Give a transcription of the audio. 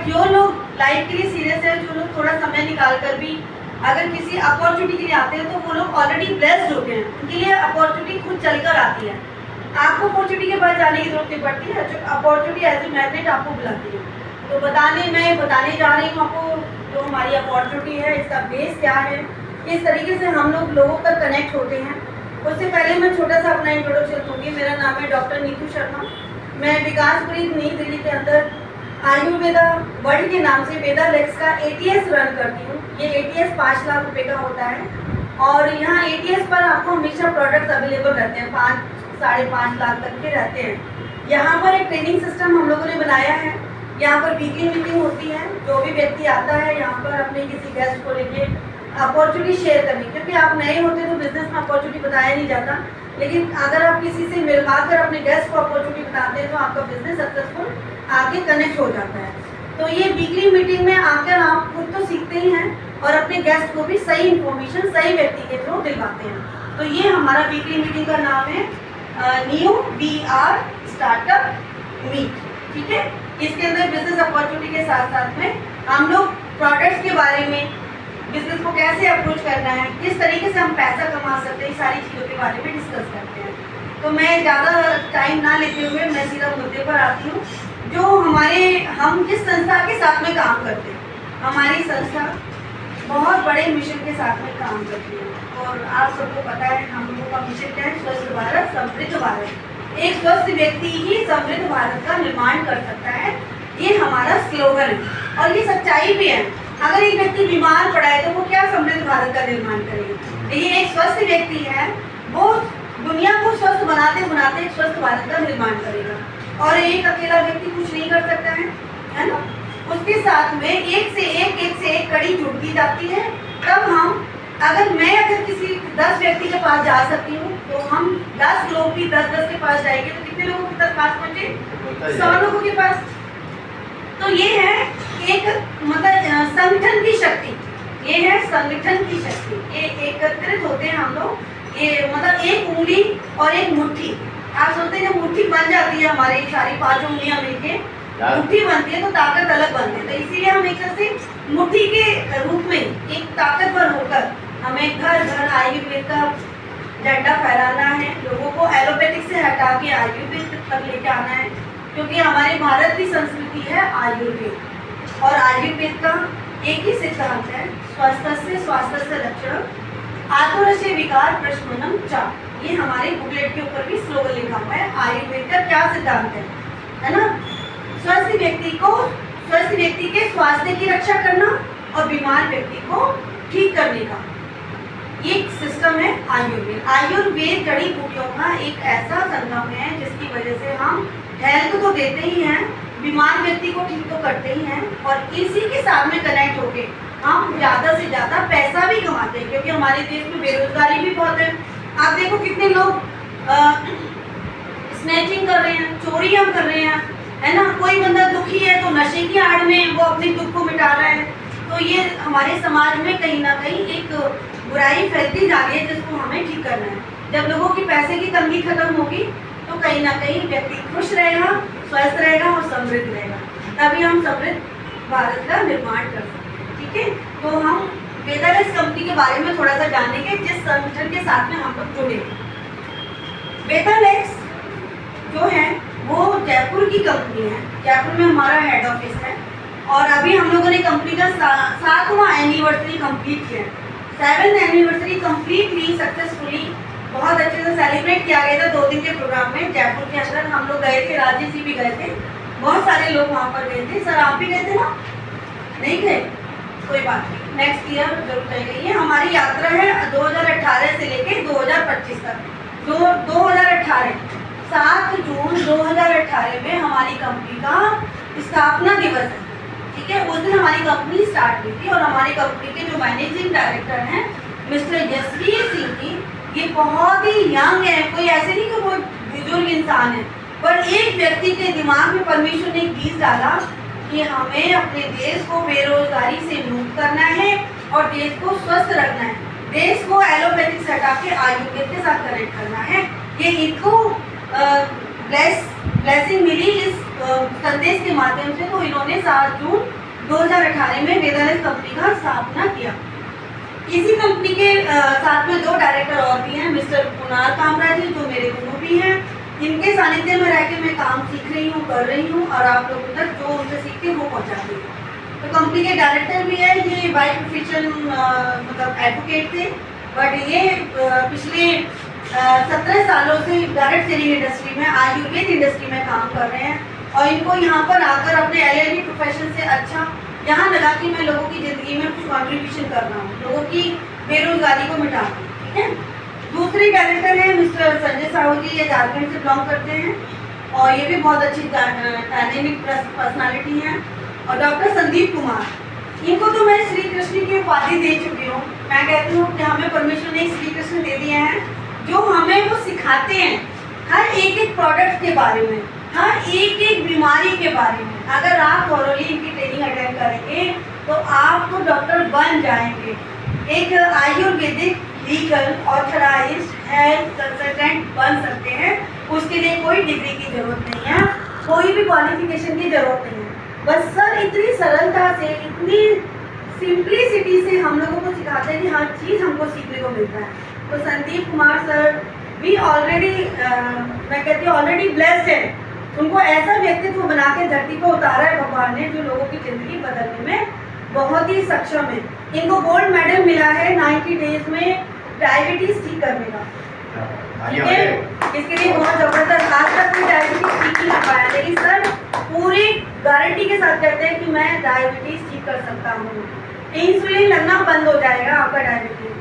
But जो लोग life के लिए सीरियस है, जो लोग थोड़ा समय निकाल कर भी अगर किसी अपॉर्चुनिटी के लिए आते हैं तो वो लोग ऑलरेडी ब्लेस्ड होते हैं, उनके लिए अपॉर्चुनिटी खुद चलकर आती है। आपको अपॉर्चुनिटी के पास जाने की जरूरत नहीं पड़ती है, जो अपॉर्चुनिटी एज ए मैग्नेट आपको बुलाती है। तो मैं बताने जा रही हूँ आपको जो हमारी अपॉर्चुनिटी है, इसका बेस क्या है, किस तरीके से हम लोग लोगों तक कनेक्ट होते हैं। उससे पहले मैं छोटा सा अपना इंट्रोडक्शन दूंगी। मेरा नाम है डॉक्टर नीतू शर्मा। मैं विकासपुरी नई दिल्ली के अंदर आयुर्वेदा वर्ल्ड के नाम से वेदा लेक्स का ATS रन करती हूँ। ये ATS 5 लाख रुपए का होता है और यहाँ ATS पर आपको हमेशा प्रोडक्ट्स अवेलेबल रहते हैं, 5-5.5 लाख तक के रहते हैं। यहाँ पर एक ट्रेनिंग सिस्टम हम लोगों ने बनाया है। यहाँ पर वीकली मीटिंग होती है। जो भी व्यक्ति आता है यहाँ पर अपने किसी गेस्ट को लेके अपॉर्चुनिटी शेयर करनी, क्योंकि आप नए होते तो बिजनेस में अपॉर्चुनिटी बताया नहीं जाता, लेकिन अगर आप किसी से मिलवाकर अपने गेस्ट को अपॉर्चुनिटी बताते हैं तो आपका बिजनेस सक्सेसफुल आगे कनेक्ट हो जाता है। तो ये वीकली मीटिंग में आकर आप खुद तो सीखते ही हैं और अपने गेस्ट को भी सही इन्फॉर्मेशन सही व्यक्ति के थ्रू दिलवाते हैं। तो ये हमारा वीकली मीटिंग का नाम है न्यू VR स्टार्टअप मीट, ठीक है। इसके अंदर बिजनेस अपॉर्चुनिटी के साथ साथ में हम लोग प्रोडक्ट्स के बारे में, बिजनेस को कैसे अप्रोच करना है, किस तरीके से हम पैसा कमा सकते हैं, सारी चीज़ों के बारे में डिस्कस करते हैं। तो मैं ज़्यादा टाइम ना लेते हुए मैं सीधा मुद्दे पर आती हूँ। जो हम जिस संस्था के साथ में काम करते हैं, हमारी संस्था बहुत बड़े मिशन के साथ में काम करती है और आप सबको पता है हम लोगों का मिशन क्या है, स्वस्थ भारत समृद्ध भारत। एक स्वस्थ व्यक्ति ही समृद्ध भारत का निर्माण कर सकता है, ये हमारा स्लोगन है और ये सच्चाई भी है। अगर एक व्यक्ति बीमार पड़ा है तो वो क्या समृद्ध भारत का निर्माण करेगा। ये एक स्वस्थ व्यक्ति है, वो दुनिया को स्वस्थ बनाते बनाते एक स्वस्थ भारत का निर्माण करेगा। और एक अकेला व्यक्ति कुछ नहीं कर सकता है ना। उसके साथ में एक से एक कड़ी जुड़ती जाती है। तब हम अगर किसी 10 व्यक्ति के पास जा सकती हूँ तो हम 10 लोग भी 10-10 के पास जाएंगे तो कितने लोगों के पास पहुँचे, 100 लोगों के पास। तो ये है एक मतलब संगठन की शक्ति, ये है संगठन की शक्ति। ये एकत्रित होते हैं हम लोग, ये मतलब एक उंगली और एक मुट्ठी। आप सोचते हैं जब मुट्ठी बन जाती है, हमारी सारी 5 उंगलियां मिलके मुट्ठी बनती है तो ताकत अलग बनती है। तो इसीलिए हम एक तरह से मुट्ठी के रूप में एक ताकतवर होकर हमें घर घर आयुर्वेद का झंडा फहराना है, लोगों को एलोपैथिक से हटा के आयुर्वेद तक लेके आना है, क्योंकि हमारे भारत की संस्कृति है आयुर्वेद। और आयुर्वेद का एक ही सिद्धांत है, स्वास्थ्य लक्षण आतुरस्य विकार प्रशमनम च। ये हमारे बुकलेट के ऊपर भी स्लोगन लिखा हुआ है। आयुर्वेद का क्या सिद्धांत है ना, स्वस्थ व्यक्ति के स्वास्थ्य की रक्षा करना और बीमार व्यक्ति को ठीक करने का एक सिस्टम है आयुर्वेद। आयुर्वेद जड़ी बूटियों का एक ऐसा संगम है जिसकी वजह से हम हेल्थ तो देते ही हैं, बीमार व्यक्ति को ठीक तो करते ही हैं और इसी के साथ में कनेक्ट होके हम ज़्यादा से ज़्यादा पैसा भी कमाते हैं, क्योंकि हमारे देश में बेरोजगारी भी बहुत है। आप देखो कितने लोग स्नैचिंग कर रहे हैं, चोरियां कर रहे हैं, है ना। कोई बंदा दुखी है तो नशे की आड़ में वो अपने दुख को मिटा रहा है। तो ये हमारे समाज में कहीं ना कहीं एक बुराई फैलती जा रही है जिसको हमें ठीक करना है। जब लोगों की पैसे की तंगी खत्म होगी तो कहीं ना कहीं व्यक्ति खुश रहेगा, स्वस्थ रहेगा और समृद्ध रहेगा, तभी हम समृद्ध भारत का निर्माण कर सकते हैं, ठीक है। तो हम वेदा लेक्स कंपनी के बारे में थोड़ा सा जानेंगे, जिस संगठन के साथ में हम लोग जुड़े। वेदा लेक्स जो है वो जयपुर की कंपनी है, जयपुर में हमारा हेड ऑफिस है और अभी हम लोगों ने कंपनी का 7वां एनिवर्सरी कंप्लीट किया। 7th एनिवर्सरी कंप्लीटली सक्सेसफुली बहुत अच्छे से सेलिब्रेट किया गया था 2 दिन के प्रोग्राम में जयपुर के अंदर। हम लोग गए थे, राजेश जी भी गए थे, बहुत सारे लोग वहाँ पर गए थे। सर आप भी गए थे ना? नहीं गए, कोई बात नहीं, नेक्स्ट ईयर जरूर जाएंगे। ये हमारी यात्रा है 2018 से लेके 2025 तक। 2018 7 जून 2018 में हमारी कंपनी का स्थापना दिवस है, ठीक है। उस दिन हमारी कंपनी स्टार्ट हुई थी और हमारी कंपनी के जो मैनेजिंग डायरेक्टर हैं मिस्टर जसवीर सिंह जी, ये बहुत ही यंग है, कोई ऐसे नहीं कि वो बुजुर्ग इंसान है, पर एक व्यक्ति के दिमाग में परमेश्वर ने एक बीज डाला कि हमें अपने देश को बेरोजगारी से मुक्त करना है और देश को स्वस्थ रखना है, देश को एलोपैथिक से हटा के आयुर्वेद के साथ कनेक्ट करना है। ये इनको ब्लेस ब्लेसिंग मिली इस संदेश के माध्यम से, तो इन्होंने 7 जून 2018 में वेदांत कंपनी का स्थापना किया। इसी कंपनी के साथ में 2 डायरेक्टर और भी हैं, मिस्टर कुणाल कामरा जी, जो मेरे गुरु भी हैं। इनके सानिध्य में रह के मैं काम सीख रही हूँ, कर रही हूँ, और आप लोगों तक जो उनसे सीखते हैं वो पहुँचाती हूँ। तो कंपनी के डायरेक्टर भी है, ये बाय प्रोफेशन मतलब एडवोकेट थे, बट ये पिछले 17 सालों से डायरेक्ट सेलिंग इंडस्ट्री में, आयुर्वेद इंडस्ट्री में काम कर रहे हैं। और इनको यहाँ पर आकर अपने LLB प्रोफेशन से अच्छा यहाँ लगा कि मैं लोगों की ज़िंदगी में कुछ कंट्रीब्यूशन कर रहा हूँ, लोगों की बेरोजगारी को मिटा दूँ। ठीक है। दूसरे डायरेक्टर हैं मिस्टर संजय साहू जी, ये झारखंड से बिलोंग करते हैं और ये भी बहुत अच्छी डायनेमिक पर्सनालिटी हैं। और डॉक्टर संदीप कुमार, इनको तो मैं श्री कृष्ण की उपाधि दे चुकी हूँ। मैं कहती हूँ कि हमें परमेश्वर ने श्री कृष्ण दे दिए हैं, जो हमें वो सिखाते हैं हर एक प्रोडक्ट के बारे में, हर एक बीमारी के बारे में। अगर आप थॉरोली इनकी ट्रेनिंग अटेंड करेंगे तो आप तो डॉक्टर बन जाएंगे। एक Ayurvedic legal authorised health consultant बन सकते हैं। उसके लिए कोई डिग्री की जरूरत नहीं है, कोई भी क्वालिफिकेशन की जरूरत नहीं है। बस सर इतनी सरलता से, इतनी सिंप्लिसिटी से हम लोगों को सिखाते हैं कि हर चीज़ हमको सीखने को मिलता है। तो संदीप कुमार सर भी ऑलरेडी मैं कहती हूँ ऑलरेडी ब्लेस्ड है। उनको ऐसा व्यक्तित्व बना के धरती पर उतारा है भगवान ने, जो लोगों की ज़िंदगी बदलने में बहुत ही सक्षम है। इनको गोल्ड मेडल मिला है 90 डेज में डायबिटीज़ ठीक करने का। ठीक है, इसके लिए बहुत ज़बरदस्त, आज तक कोई डायबिटीज़ ठीक नहीं कर पाया, लेकिन सर पूरी गारंटी के साथ कहते हैं कि मैं डायबिटीज़ ठीक कर सकता हूँ। इंसुलिन लगना बंद हो जाएगा आपका डायबिटीज़।